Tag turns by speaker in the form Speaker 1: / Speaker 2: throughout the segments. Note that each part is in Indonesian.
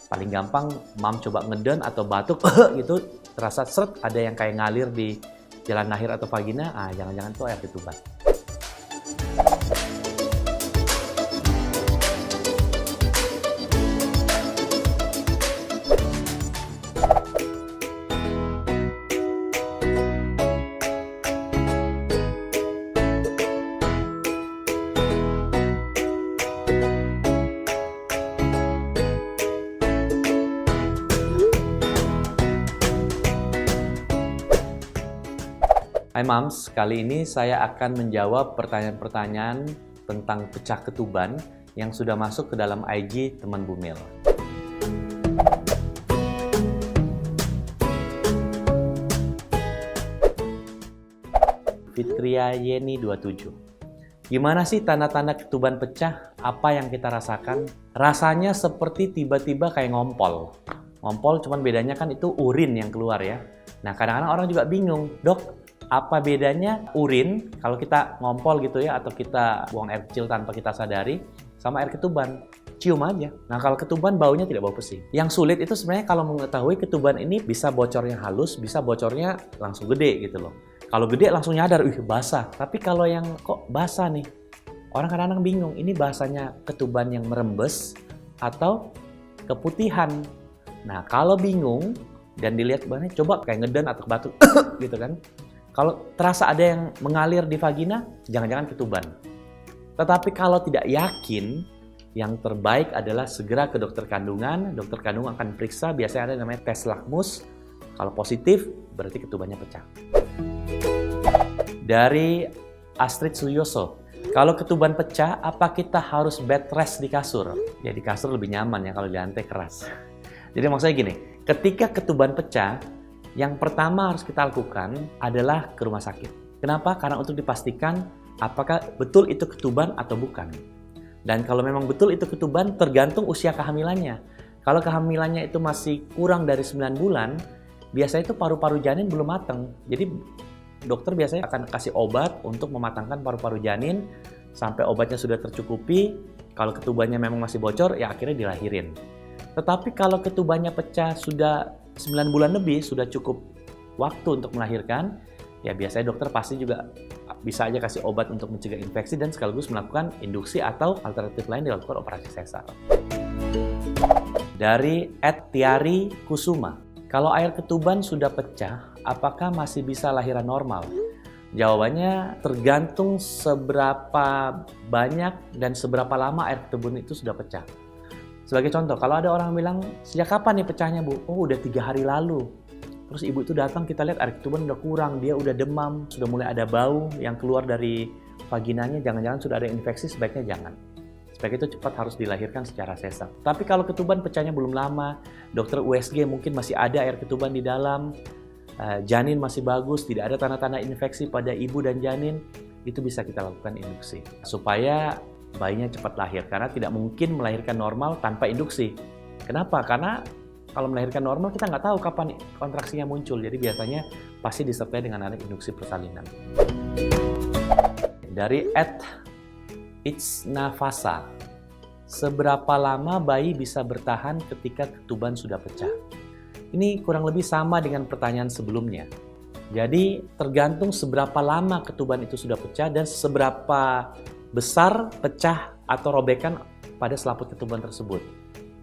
Speaker 1: Paling gampang, mam coba ngeden atau batuk gitu, terasa seret ada yang kayak ngalir di jalan nahir atau vagina, jangan-jangan itu air ketuban. Hai Mams, kali ini saya akan menjawab pertanyaan-pertanyaan tentang pecah ketuban yang sudah masuk ke dalam IG teman Bumil. Fitria Yeni 27. Gimana sih tanda-tanda ketuban pecah? Apa yang kita rasakan? Rasanya seperti tiba-tiba kayak ngompol. Ngompol cuman bedanya kan itu urin yang keluar ya. Nah kadang-kadang orang juga bingung, dok, apa bedanya urin kalau kita ngompol gitu ya, atau kita buang air kecil tanpa kita sadari, sama air ketuban? Cium aja. Nah kalau ketuban baunya tidak bau pesing. Yang sulit itu sebenarnya kalau mengetahui ketuban ini bisa bocornya halus, bisa bocornya langsung gede gitu loh. Kalau gede langsung nyadar, basah. Tapi kalau yang kok basah nih, orang kadang-kadang bingung, ini basahnya ketuban yang merembes atau keputihan. Nah kalau bingung dan dilihat banyak, coba kayak ngeden atau batuk gitu kan. Kalau terasa ada yang mengalir di vagina, jangan-jangan ketuban. Tetapi kalau tidak yakin, yang terbaik adalah segera ke dokter kandungan. Dokter kandungan akan periksa, biasanya ada yang namanya tes lakmus. Kalau positif, berarti ketubannya pecah. Dari Astrid Suyoso, kalau ketuban pecah, apa kita harus bed rest di kasur? Ya di kasur lebih nyaman ya, kalau di lantai keras. Jadi maksudnya gini, ketika ketuban pecah, yang pertama harus kita lakukan adalah ke rumah sakit. Kenapa? Karena untuk dipastikan apakah betul itu ketuban atau bukan. Dan kalau memang betul itu ketuban, tergantung usia kehamilannya. Kalau kehamilannya itu masih kurang dari 9 bulan, biasanya itu paru-paru janin belum matang. Jadi dokter biasanya akan kasih obat untuk mematangkan paru-paru janin sampai obatnya sudah tercukupi. Kalau ketubannya memang masih bocor, ya akhirnya dilahirin. Tetapi kalau ketubannya pecah sudah 9 bulan lebih, sudah cukup waktu untuk melahirkan, ya biasanya dokter pasti juga bisa aja kasih obat untuk mencegah infeksi dan sekaligus melakukan induksi atau alternatif lain dilakukan operasi sesar. Dari @tiari Kusuma, kalau air ketuban sudah pecah, apakah masih bisa lahiran normal? Jawabannya tergantung seberapa banyak dan seberapa lama air ketuban itu sudah pecah. Sebagai contoh, kalau ada orang bilang, sejak kapan nih pecahnya Bu? Oh udah 3 hari lalu. Terus ibu itu datang, kita lihat air ketuban udah kurang, dia udah demam, sudah mulai ada bau yang keluar dari vaginanya, jangan-jangan sudah ada infeksi, sebaiknya jangan. Sebaiknya itu cepat harus dilahirkan secara sesar. Tapi kalau ketuban pecahnya belum lama, dokter USG mungkin masih ada air ketuban di dalam, janin masih bagus, tidak ada tanda-tanda infeksi pada ibu dan janin, itu bisa kita lakukan induksi. Supaya bayinya cepat lahir, karena tidak mungkin melahirkan normal tanpa induksi. Kenapa? Karena kalau melahirkan normal kita nggak tahu kapan kontraksinya muncul, jadi biasanya pasti disertai dengan ada induksi persalinan. Dari @itsnafasa, seberapa lama bayi bisa bertahan ketika ketuban sudah pecah? Ini kurang lebih sama dengan pertanyaan sebelumnya. Jadi tergantung seberapa lama ketuban itu sudah pecah dan seberapa besar, pecah, atau robekan pada selaput ketuban tersebut.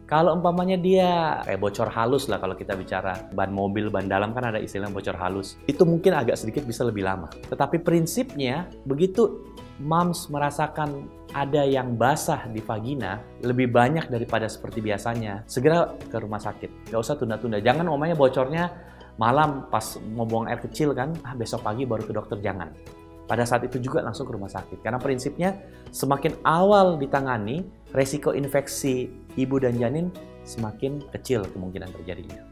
Speaker 1: Kalau umpamanya dia kayak bocor halus lah, kalau kita bicara ban mobil, ban dalam kan ada istilah bocor halus. Itu mungkin agak sedikit bisa lebih lama. Tetapi prinsipnya, begitu Mams merasakan ada yang basah di vagina, lebih banyak daripada seperti biasanya, segera ke rumah sakit. Gak usah tunda-tunda. Jangan umpamanya bocornya malam pas mau buang air kecil kan, besok pagi baru ke dokter, jangan. Pada saat itu juga langsung ke rumah sakit. Karena prinsipnya semakin awal ditangani, resiko infeksi ibu dan janin semakin kecil kemungkinan terjadinya.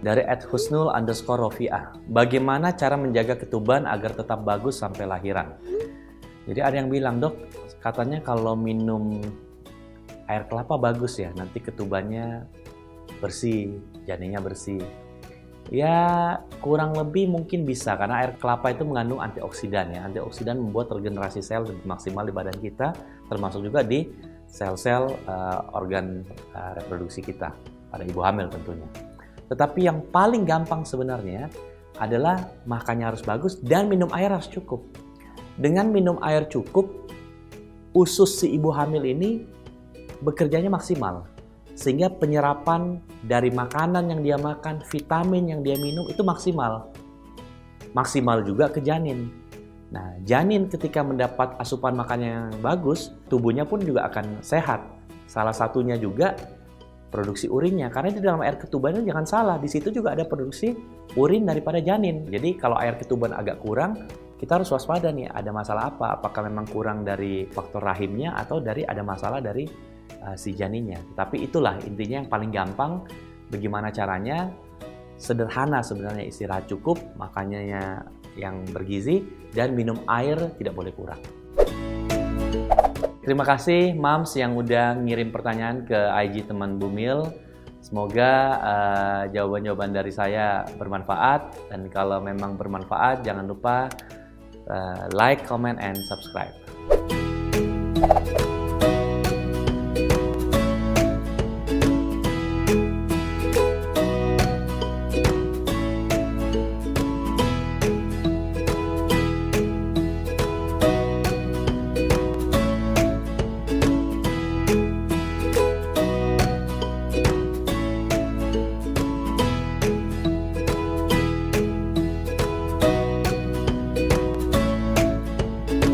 Speaker 1: Dari @husnul_rofiah, bagaimana cara menjaga ketuban agar tetap bagus sampai lahiran? Jadi ada yang bilang, dok, katanya kalau minum air kelapa bagus ya, nanti ketubannya bersih, janinnya bersih. Ya kurang lebih mungkin bisa, karena air kelapa itu mengandung antioksidan ya. Antioksidan membuat regenerasi sel lebih maksimal di badan kita, termasuk juga di sel-sel organ reproduksi kita pada ibu hamil tentunya. Tetapi yang paling gampang sebenarnya adalah makannya harus bagus dan minum air harus cukup. Dengan minum air cukup, usus si ibu hamil ini bekerjanya maksimal. Sehingga penyerapan dari makanan yang dia makan, vitamin yang dia minum itu maksimal. Maksimal juga ke janin. Nah, janin ketika mendapat asupan makanan yang bagus, tubuhnya pun juga akan sehat. Salah satunya juga produksi urinnya, karena di dalam air ketuban itu jangan salah, di situ juga ada produksi urin daripada janin. Jadi kalau air ketuban agak kurang, kita harus waspada nih, ada masalah apa? Apakah memang kurang dari faktor rahimnya atau dari ada masalah dari si janinnya. Tapi itulah intinya yang paling gampang, bagaimana caranya, sederhana sebenarnya, istirahat cukup, makannya yang bergizi, dan minum air tidak boleh kurang. Terima kasih Mams yang udah ngirim pertanyaan ke IG Teman Bumil. Semoga jawaban-jawaban dari saya bermanfaat, dan kalau memang bermanfaat jangan lupa like, comment, and subscribe.